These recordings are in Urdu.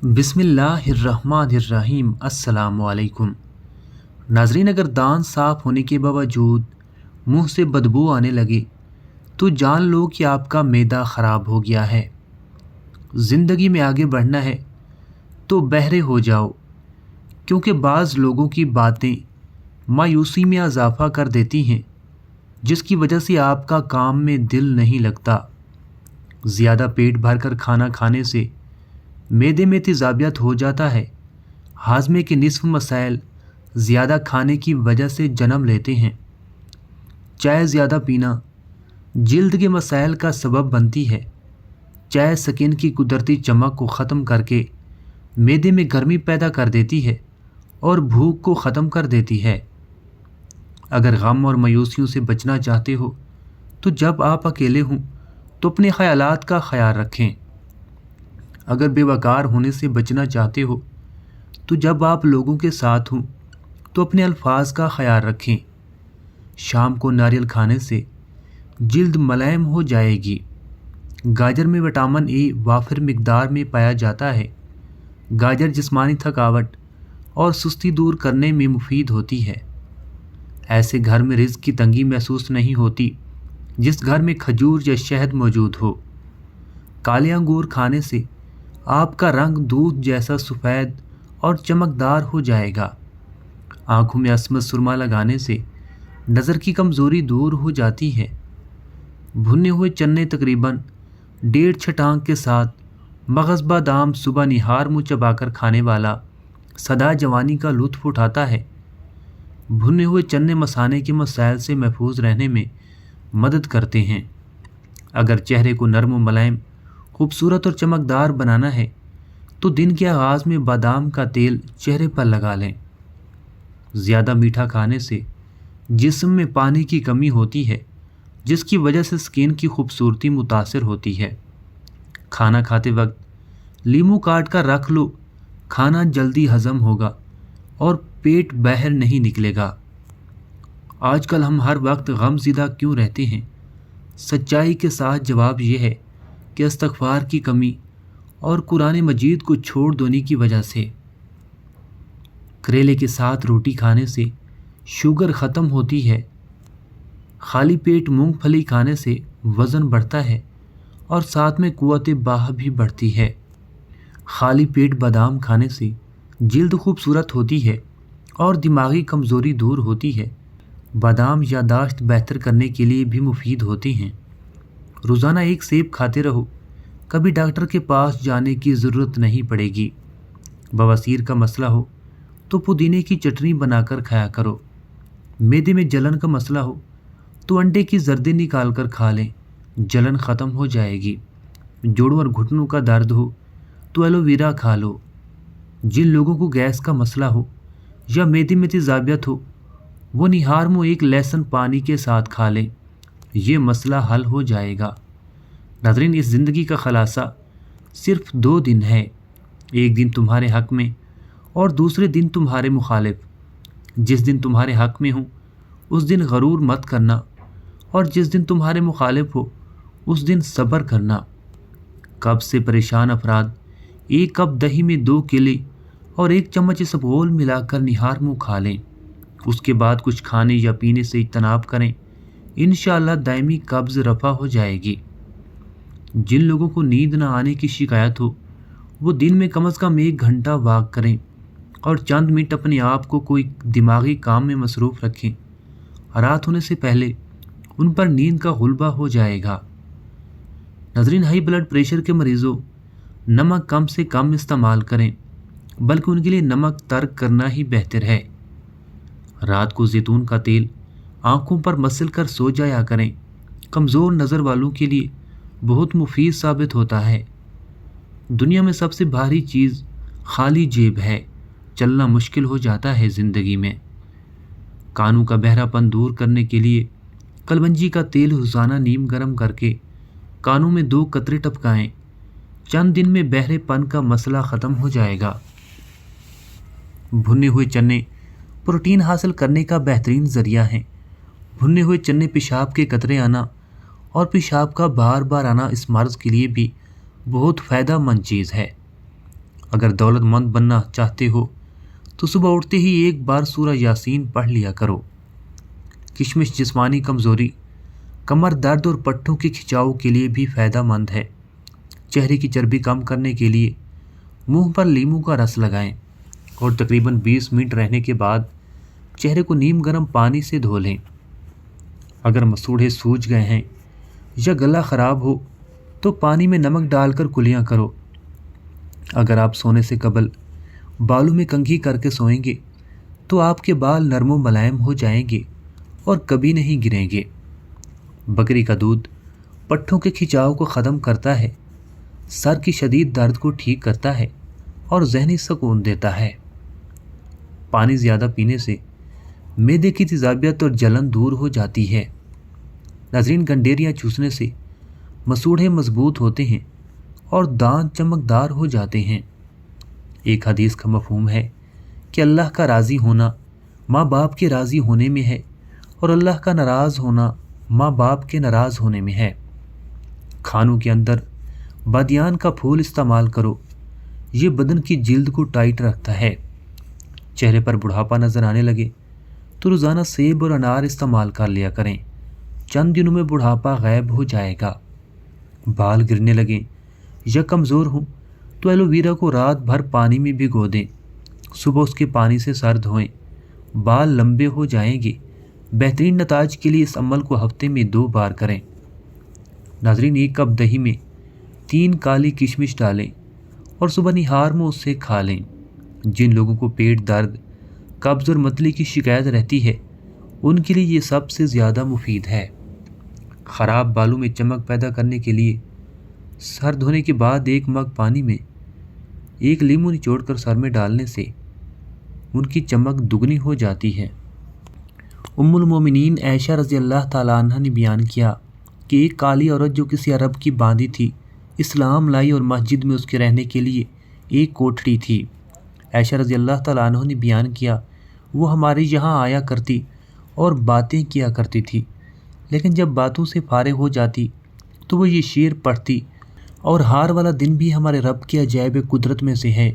بسم اللہ الرحمن الرحیم۔ السلام علیکم ناظرین، اگر دانت صاف ہونے کے باوجود منہ سے بدبو آنے لگے تو جان لو کہ آپ کا معدہ خراب ہو گیا ہے۔ زندگی میں آگے بڑھنا ہے تو بہرے ہو جاؤ، کیونکہ بعض لوگوں کی باتیں مایوسی میں اضافہ کر دیتی ہیں، جس کی وجہ سے آپ کا کام میں دل نہیں لگتا۔ زیادہ پیٹ بھر کر کھانا کھانے سے معدے میں تیزابیت ہو جاتا ہے۔ ہاضمے کے نصف مسائل زیادہ کھانے کی وجہ سے جنم لیتے ہیں۔ چائے زیادہ پینا جلد کے مسائل کا سبب بنتی ہے۔ چائے سکن کی قدرتی چمک کو ختم کر کے معدے میں گرمی پیدا کر دیتی ہے اور بھوک کو ختم کر دیتی ہے۔ اگر غم اور مایوسیوں سے بچنا چاہتے ہو تو جب آپ اکیلے ہوں تو اپنے خیالات کا خیال رکھیں۔ اگر بے وقار ہونے سے بچنا چاہتے ہو تو جب آپ لوگوں کے ساتھ ہوں تو اپنے الفاظ کا خیال رکھیں۔ شام کو ناریل کھانے سے جلد ملائم ہو جائے گی۔ گاجر میں وٹامن اے وافر مقدار میں پایا جاتا ہے۔ گاجر جسمانی تھکاوٹ اور سستی دور کرنے میں مفید ہوتی ہے۔ ایسے گھر میں رزق کی تنگی محسوس نہیں ہوتی جس گھر میں کھجور یا شہد موجود ہو۔ کالے انگور کھانے سے آپ کا رنگ دودھ جیسا سفید اور چمکدار ہو جائے گا۔ آنکھوں میں عصمت سرما لگانے سے نظر کی کمزوری دور ہو جاتی ہے۔ بھنے ہوئے چنے تقریباً 1.5 چھٹانک کے ساتھ مغز بادام صبح نہار منہ چبا کر کھانے والا سدا جوانی کا لطف اٹھاتا ہے۔ بھنے ہوئے چنے مثانے کے مسائل سے محفوظ رہنے میں مدد کرتے ہیں۔ اگر چہرے کو نرم و ملائم، خوبصورت اور چمکدار بنانا ہے تو دن کے آغاز میں بادام کا تیل چہرے پر لگا لیں۔ زیادہ میٹھا کھانے سے جسم میں پانی کی کمی ہوتی ہے، جس کی وجہ سے سکین کی خوبصورتی متاثر ہوتی ہے۔ کھانا کھاتے وقت لیمو کاٹ کر رکھ لو، کھانا جلدی ہضم ہوگا اور پیٹ باہر نہیں نکلے گا۔ آج کل ہم ہر وقت غم زدہ کیوں رہتے ہیں؟ سچائی کے ساتھ جواب یہ ہے کہ استغفار کی کمی اور قرآن مجید کو چھوڑ دینے کی وجہ سے۔ کریلے کے ساتھ روٹی کھانے سے شوگر ختم ہوتی ہے۔ خالی پیٹ مونگ پھلی کھانے سے وزن بڑھتا ہے اور ساتھ میں قوت باہ بھی بڑھتی ہے۔ خالی پیٹ بادام کھانے سے جلد خوبصورت ہوتی ہے اور دماغی کمزوری دور ہوتی ہے۔ بادام یادداشت بہتر کرنے کے لیے بھی مفید ہوتے ہیں۔ روزانہ ایک سیب کھاتے رہو، کبھی ڈاکٹر کے پاس جانے کی ضرورت نہیں پڑے گی۔ بواسیر کا مسئلہ ہو تو پودینے کی چٹنی بنا کر کھایا کرو۔ معدے میں جلن کا مسئلہ ہو تو انڈے کی زردیں نکال کر کھا لیں، جلن ختم ہو جائے گی۔ جوڑوں اور گھٹنوں کا درد ہو تو ایلو ویرا کھا لو۔ جن لوگوں کو گیس کا مسئلہ ہو یا معدے میں تیزابیت ہو وہ نہار منہ ایک لہسن پانی کے ساتھ کھا لیں، یہ مسئلہ حل ہو جائے گا۔ ناظرین، اس زندگی کا خلاصہ صرف 2 دن ہے، ایک دن تمہارے حق میں اور دوسرے دن تمہارے مخالف۔ جس دن تمہارے حق میں ہوں اس دن غرور مت کرنا، اور جس دن تمہارے مخالف ہو اس دن صبر کرنا۔ قبض سے پریشان افراد ایک کپ دہی میں 2 کیلے اور 1 چمچ اسبغول ملا کر نہار منہ کھا لیں، اس کے بعد کچھ کھانے یا پینے سے اجتناب کریں، انشاءاللہ دائمی قبض رفع ہو جائے گی۔ جن لوگوں کو نیند نہ آنے کی شکایت ہو وہ دن میں کم از کم 1 گھنٹہ واک کریں اور چند منٹ اپنے آپ کو کوئی دماغی کام میں مصروف رکھیں۔ رات ہونے سے پہلے ان پر نیند کا غلبہ ہو جائے گا۔ ناظرین، ہائی بلڈ پریشر کے مریضوں نمک کم سے کم استعمال کریں، بلکہ ان کے لیے نمک ترک کرنا ہی بہتر ہے۔ رات کو زیتون کا تیل آنکھوں پر مسل کر سو جایا کریں، کمزور نظر والوں کے لیے بہت مفید ثابت ہوتا ہے۔ دنیا میں سب سے بھاری چیز خالی جیب ہے، چلنا مشکل ہو جاتا ہے زندگی میں۔ کانوں کا بہرا پن دور کرنے کے لیے کلونجی کا تیل روزانہ نیم گرم کر کے کانوں میں 2 قطرے ٹپکائیں، چند دن میں بہرے پن کا مسئلہ ختم ہو جائے گا۔ بھنے ہوئے چنے پروٹین حاصل کرنے کا بہترین ذریعہ ہیں۔ بھنے ہوئے چنے پیشاب کے قطرے آنا اور پیشاب کا بار بار آنا اس مرض کے لیے بھی بہت فائدہ مند چیز ہے۔ اگر دولت مند بننا چاہتے ہو تو صبح اٹھتے ہی ایک بار سورہ یاسین پڑھ لیا کرو۔ کشمش جسمانی کمزوری، کمر درد اور پٹھوں کے کھچاؤ کے لیے بھی فائدہ مند ہے۔ چہرے کی چربی کم کرنے کے لیے منہ پر لیموں کا رس لگائیں اور تقریباً 20 منٹ رہنے کے بعد چہرے کو نیم گرم پانی سے دھو لیں۔ اگر مسوڑھے سوج گئے ہیں یا گلا خراب ہو تو پانی میں نمک ڈال کر کلیاں کرو۔ اگر آپ سونے سے قبل بالوں میں کنگھی کر کے سوئیں گے تو آپ کے بال نرم و ملائم ہو جائیں گے اور کبھی نہیں گریں گے۔ بکری کا دودھ پٹھوں کے کھچاؤ کو ختم کرتا ہے، سر کی شدید درد کو ٹھیک کرتا ہے اور ذہنی سکون دیتا ہے۔ پانی زیادہ پینے سے معدے کی تیزابیت اور جلن دور ہو جاتی ہے۔ ناظرین، گنڈیریاں چوسنے سے مسوڑھے مضبوط ہوتے ہیں اور دانت چمکدار ہو جاتے ہیں۔ ایک حدیث کا مفہوم ہے کہ اللہ کا راضی ہونا ماں باپ کے راضی ہونے میں ہے اور اللہ کا ناراض ہونا ماں باپ کے ناراض ہونے میں ہے۔ کھانوں کے اندر بادیان کا پھول استعمال کرو، یہ بدن کی جلد کو ٹائٹ رکھتا ہے۔ چہرے پر بڑھاپا نظر آنے لگے تو روزانہ سیب اور انار استعمال کر لیا کریں، چند دنوں میں بڑھاپا غائب ہو جائے گا۔ بال گرنے لگیں یا کمزور ہوں تو ایلو ویرا کو رات بھر پانی میں بھگو دیں، صبح اس کے پانی سے سر دھوئیں، بال لمبے ہو جائیں گے۔ بہترین نتائج کے لیے اس عمل کو ہفتے میں 2 بار کریں۔ ناظرین، 1 کپ دہی میں 3 کالی کشمش ڈالیں اور صبح نہار میں اسے کھا لیں۔ جن لوگوں کو پیٹ درد، قبض اور متلی کی شکایت رہتی ہے ان کے لیے یہ سب سے زیادہ مفید ہے۔ خراب بالوں میں چمک پیدا کرنے کے لیے سر دھونے کے بعد 1 مگ پانی میں 1 لیموں نچوڑ کر سر میں ڈالنے سے ان کی چمک دگنی ہو جاتی ہے۔ ام المومنین عائشہ رضی اللہ تعالیٰ عنہ نے بیان کیا کہ ایک کالی عورت جو کسی عرب کی باندھی تھی اسلام لائی اور مسجد میں اس کے رہنے کے لیے ایک کوٹھڑی تھی۔ عائشہ رضی اللہ تعالیٰ عنہ نے بیان کیا وہ ہمارے یہاں آیا کرتی اور باتیں کیا کرتی تھی، لیکن جب باتوں سے فارغ ہو جاتی تو وہ یہ شعر پڑھتی، اور ہار والا دن بھی ہمارے رب کے عجائب قدرت میں سے ہے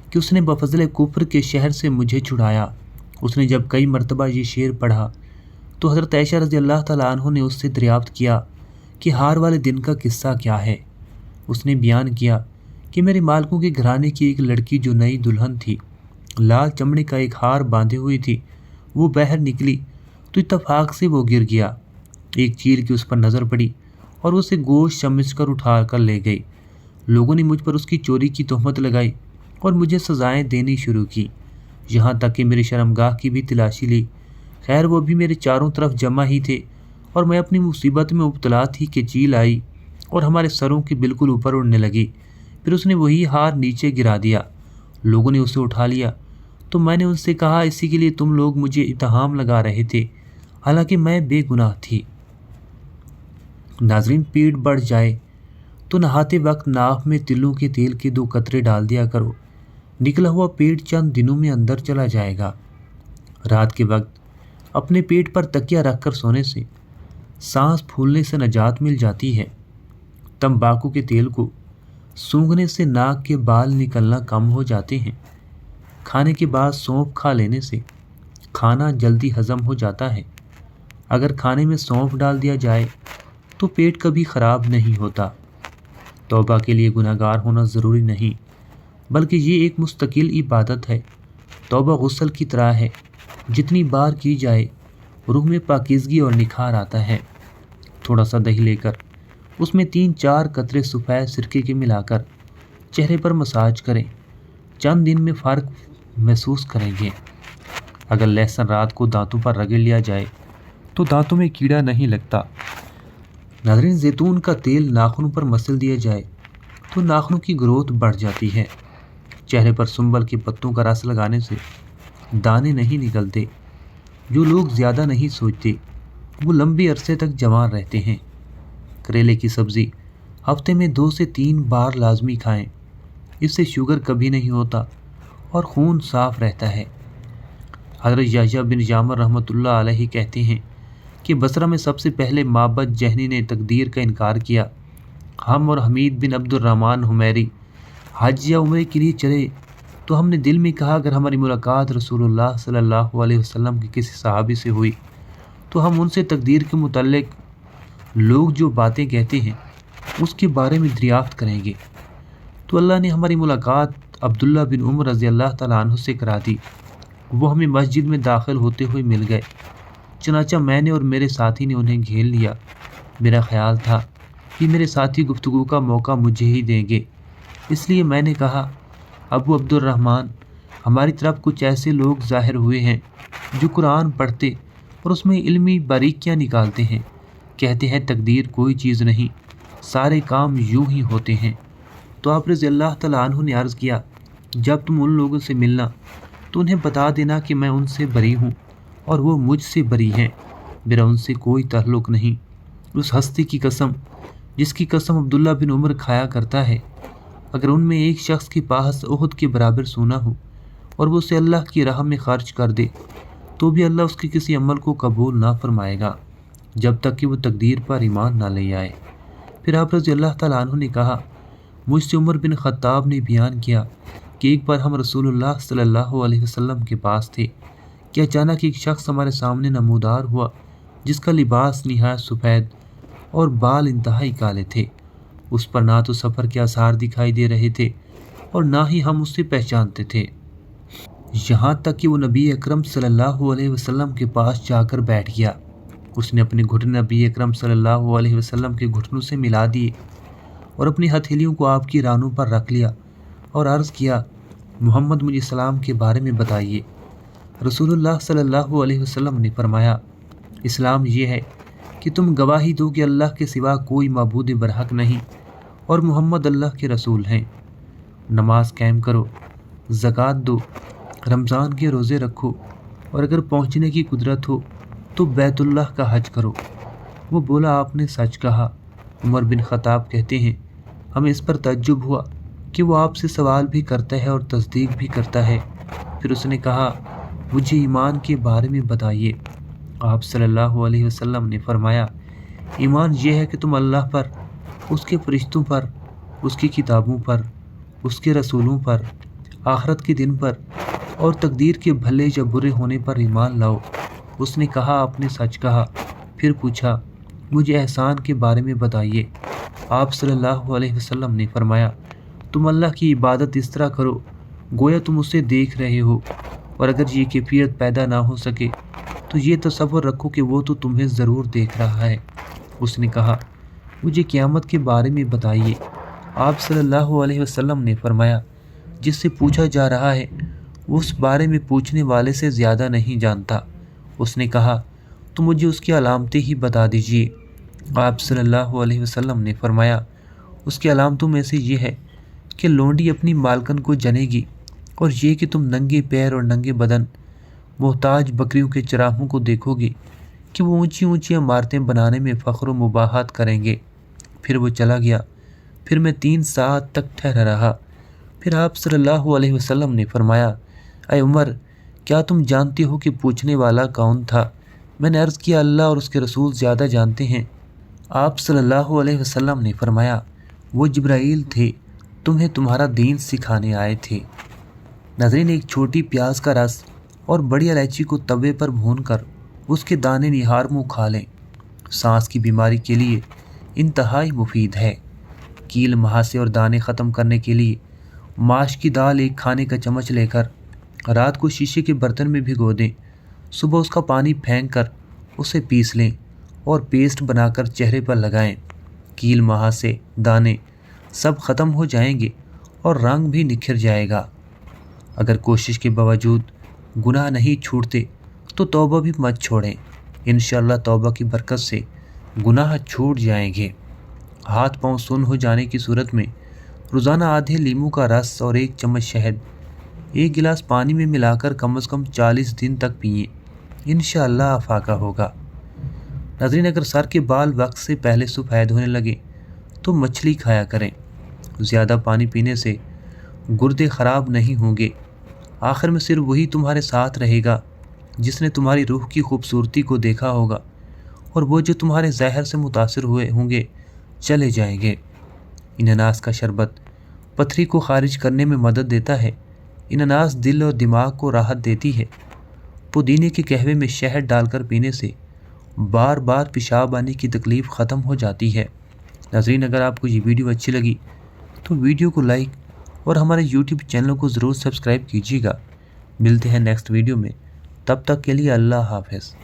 کہ اس نے بفضل کفر کے شہر سے مجھے چھڑایا۔ اس نے جب کئی مرتبہ یہ شعر پڑھا تو حضرت عائشہ رضی اللہ تعالیٰ عنہ نے اس سے دریافت کیا کہ ہار والے دن کا قصہ کیا ہے۔ اس نے بیان کیا کہ میرے مالکوں کے گھرانے کی ایک لڑکی جو نئی دلہن تھی، لال چمڑے کا ایک ہار باندھے ہوئی تھی، وہ باہر نکلی تو اتفاق سے وہ گر گیا۔ ایک چیل کی اس پر نظر پڑی اور اسے گوشت سمجھ کر اٹھا کر لے گئی۔ لوگوں نے مجھ پر اس کی چوری کی تہمت لگائی اور مجھے سزائیں دینی شروع کی، یہاں تک کہ میری شرمگاہ کی بھی تلاشی لی۔ خیر وہ بھی میرے چاروں طرف جمع ہی تھے اور میں اپنی مصیبت میں مبتلا تھی کہ چیل آئی اور ہمارے سروں کے بالکل اوپر اڑنے لگی۔ پھر اس نے وہی ہار نیچے گرا دیا۔ لوگوں نے اسے اٹھا لیا تو میں نے ان سے کہا اسی کے لیے تم لوگ مجھے اتہام لگا رہے تھے، حالانکہ میں بے گناہ تھی۔ ناظرین، پیٹ بڑھ جائے تو نہاتے وقت ناف میں تلوں کے تیل کے 2 قطرے ڈال دیا کرو، نکلا ہوا پیٹ چند دنوں میں اندر چلا جائے گا۔ رات کے وقت اپنے پیٹ پر تکیہ رکھ کر سونے سے سانس پھولنے سے نجات مل جاتی ہے۔ تمباکو کے تیل کو سونگھنے سے ناک کے بال نکلنا کم ہو جاتے ہیں۔ کھانے کے بعد سونف کھا لینے سے کھانا جلدی ہضم ہو جاتا ہے۔ اگر کھانے میں سونف ڈال دیا جائے تو پیٹ کبھی خراب نہیں ہوتا۔ توبہ کے لیے گناہ گار ہونا ضروری نہیں، بلکہ یہ ایک مستقل عبادت ہے۔ توبہ غسل کی طرح ہے، جتنی بار کی جائے روح میں پاکیزگی اور نکھار آتا ہے۔ تھوڑا سا دہی لے کر اس میں 3-4 قطرے سفید سرکے کے ملا کر چہرے پر مساج کریں، چند دن میں فرق محسوس کریں گے۔ اگر لہسن رات کو دانتوں پر رگڑ لیا جائے تو دانتوں میں کیڑا نہیں لگتا۔ ناظرین، زیتون کا تیل ناخنوں پر مسل دیا جائے تو ناخنوں کی گروتھ بڑھ جاتی ہے۔ چہرے پر سنبل کے پتوں کا رس لگانے سے دانے نہیں نکلتے۔ جو لوگ زیادہ نہیں سوچتے وہ لمبے عرصے تک جوان رہتے ہیں۔ کریلے کی سبزی ہفتے میں 2 سے 3 بار لازمی کھائیں، اس سے شوگر کبھی نہیں ہوتا اور خون صاف رہتا ہے۔ حضرت یحییٰ بن یعمر رحمۃ اللہ علیہ کہتے ہیں کہ بصرہ میں سب سے پہلے معبد جہنی نے تقدیر کا انکار کیا۔ ہم اور حمید بن عبد الرحمن حمیری حج یا عمرے کے لیے چلے تو ہم نے دل میں کہا اگر ہماری ملاقات رسول اللہ صلی اللہ علیہ وسلم کے کسی صحابی سے ہوئی تو ہم ان سے تقدیر کے متعلق لوگ جو باتیں کہتے ہیں اس کے بارے میں دریافت کریں گے۔ تو اللہ نے ہماری ملاقات عبداللہ بن عمر رضی اللہ تعالیٰ عنہ سے کرا دی۔ وہ ہمیں مسجد میں داخل ہوتے ہوئے مل گئے، چنانچہ میں نے اور میرے ساتھی نے انہیں گھیر لیا۔ میرا خیال تھا کہ میرے ساتھی گفتگو کا موقع مجھے ہی دیں گے، اس لیے میں نے کہا ابو عبد الرحمن، ہماری طرف کچھ ایسے لوگ ظاہر ہوئے ہیں جو قرآن پڑھتے اور اس میں علمی باریکیاں نکالتے ہیں، کہتے ہیں تقدیر کوئی چیز نہیں، سارے کام یوں ہی ہوتے ہیں۔ تو آپ رضی اللہ تعالیٰ عنہ نے عرض کیا جب تم ان لوگوں سے ملنا تو انہیں بتا دینا کہ میں ان سے بری ہوں اور وہ مجھ سے بری ہیں، میرا ان سے کوئی تعلق نہیں۔ اس ہستی کی قسم جس کی قسم عبداللہ بن عمر کھایا کرتا ہے، اگر ان میں ایک شخص کے پاس احد کے برابر سونا ہو اور وہ اسے اللہ کی راہ میں خرچ کر دے تو بھی اللہ اس کے کسی عمل کو قبول نہ فرمائے گا جب تک کہ وہ تقدیر پر ایمان نہ لے آئے۔ پھر آپ رضی اللہ تعالیٰ عنہ نے کہا مجھ سے عمر بن خطاب نے بیان کیا کہ ایک بار ہم رسول اللہ صلی اللہ علیہ وسلم کے پاس تھے کہ اچانک ایک شخص ہمارے سامنے نمودار ہوا جس کا لباس نہایت سفید اور بال انتہائی کالے تھے۔ اس پر نہ تو سفر کے آثار دکھائی دے رہے تھے اور نہ ہی ہم اسے پہچانتے تھے، یہاں تک کہ وہ نبی اکرم صلی اللہ علیہ وسلم کے پاس جا کر بیٹھ گیا۔ اس نے اپنے گھٹنے نبی اکرم صلی اللہ علیہ وسلم کے گھٹنوں سے ملا دیے اور اپنی ہتھیلیوں کو آپ کی رانوں پر رکھ لیا اور عرض کیا محمد مجھے اسلام کے بارے میں بتائیے۔ رسول اللہ صلی اللہ علیہ وسلم نے فرمایا اسلام یہ ہے کہ تم گواہی دو کہ اللہ کے سوا کوئی معبود برحق نہیں اور محمد اللہ کے رسول ہیں، نماز قائم کرو، زکوٰۃ دو، رمضان کے روزے رکھو، اور اگر پہنچنے کی قدرت ہو تو بیت اللہ کا حج کرو۔ وہ بولا آپ نے سچ کہا۔ عمر بن خطاب کہتے ہیں ہمیں اس پر تعجب ہوا کہ وہ آپ سے سوال بھی کرتا ہے اور تصدیق بھی کرتا ہے۔ پھر اس نے کہا مجھے ایمان کے بارے میں بتائیے۔ آپ صلی اللہ علیہ وسلم نے فرمایا ایمان یہ ہے کہ تم اللہ پر، اس کے فرشتوں پر، اس کی کتابوں پر، اس کے رسولوں پر، آخرت کے دن پر اور تقدیر کے بھلے یا برے ہونے پر ایمان لاؤ۔ اس نے کہا آپ نے سچ کہا۔ پھر پوچھا مجھے احسان کے بارے میں بتائیے۔ آپ صلی اللہ علیہ وسلم نے فرمایا تم اللہ کی عبادت اس طرح کرو گویا تم اسے دیکھ رہے ہو، اور اگر یہ کیفیت پیدا نہ ہو سکے تو یہ تصور رکھو کہ وہ تو تمہیں ضرور دیکھ رہا ہے۔ اس نے کہا مجھے قیامت کے بارے میں بتائیے۔ آپ صلی اللہ علیہ وسلم نے فرمایا جس سے پوچھا جا رہا ہے وہ اس بارے میں پوچھنے والے سے زیادہ نہیں جانتا۔ اس نے کہا تو مجھے اس کی علامتیں ہی بتا دیجیے۔ آپ صلی اللہ علیہ وسلم نے فرمایا اس کی علامتوں میں سے یہ ہے کہ لونڈی اپنی مالکن کو جنے گی، اور یہ کہ تم ننگے پیر اور ننگے بدن محتاج بکریوں کے چراہوں کو دیکھو گے کہ وہ اونچی اونچی عمارتیں بنانے میں فخر و مباحات کریں گے۔ پھر وہ چلا گیا۔ پھر میں 3 ساعت تک ٹھہرا رہا۔ پھر آپ صلی اللہ علیہ وسلم نے فرمایا اے عمر کیا تم جانتے ہو کہ پوچھنے والا کون تھا؟ میں نے عرض کیا اللہ اور اس کے رسول زیادہ جانتے ہیں۔ آپ صلی اللہ علیہ وسلم نے فرمایا وہ جبرائیل تھے، تمہیں تمہارا دین سکھانے آئے تھے۔ ناظرین ایک چھوٹی پیاز کا رس اور بڑی الائچی کو توے پر بھون کر اس کے دانے نہار منہ کھا لیں، سانس کی بیماری کے لیے انتہائی مفید ہے۔ کیل مہاسے اور دانے ختم کرنے کے لیے ماش کی دال ایک کھانے کا چمچ لے کر رات کو شیشے کے برتن میں بھگو دیں، صبح اس کا پانی پھینک کر اسے پیس لیں اور پیسٹ بنا کر چہرے پر لگائیں۔ کیل مہاسے دانے سب ختم ہو جائیں گے اور رنگ بھی نکھر جائے گا۔ اگر کوشش کے باوجود گناہ نہیں چھوٹتے تو توبہ بھی مت چھوڑیں، انشاءاللہ توبہ کی برکت سے گناہ چھوٹ جائیں گے۔ ہاتھ پاؤں سن ہو جانے کی صورت میں روزانہ آدھے لیموں کا رس اور 1 چمچ شہد 1 گلاس پانی میں ملا کر کم از کم 40 دن تک پئیں، انشاءاللہ افاقہ ہوگا۔ ناظرین اگر سر کے بال وقت سے پہلے سفید ہونے لگے تو مچھلی کھایا کریں۔ زیادہ پانی پینے سے گردے خراب نہیں ہوں گے۔ آخر میں صرف وہی تمہارے ساتھ رہے گا جس نے تمہاری روح کی خوبصورتی کو دیکھا ہوگا، اور وہ جو تمہارے ظاہر سے متاثر ہوئے ہوں گے چلے جائیں گے۔ انناس کا شربت پتھری کو خارج کرنے میں مدد دیتا ہے۔ انناس دل اور دماغ کو راحت دیتی ہے۔ پودینے کے قہوے میں شہد ڈال کر پینے سے بار بار پیشاب آنے کی تکلیف ختم ہو جاتی ہے۔ ناظرین، اگر آپ کو یہ ویڈیو اچھی لگی تو ویڈیو کو لائک اور ہمارے یوٹیوب چینل کو ضرور سبسکرائب کیجیے گا۔ ملتے ہیں نیکسٹ ویڈیو میں، تب تک کے لیے اللہ حافظ۔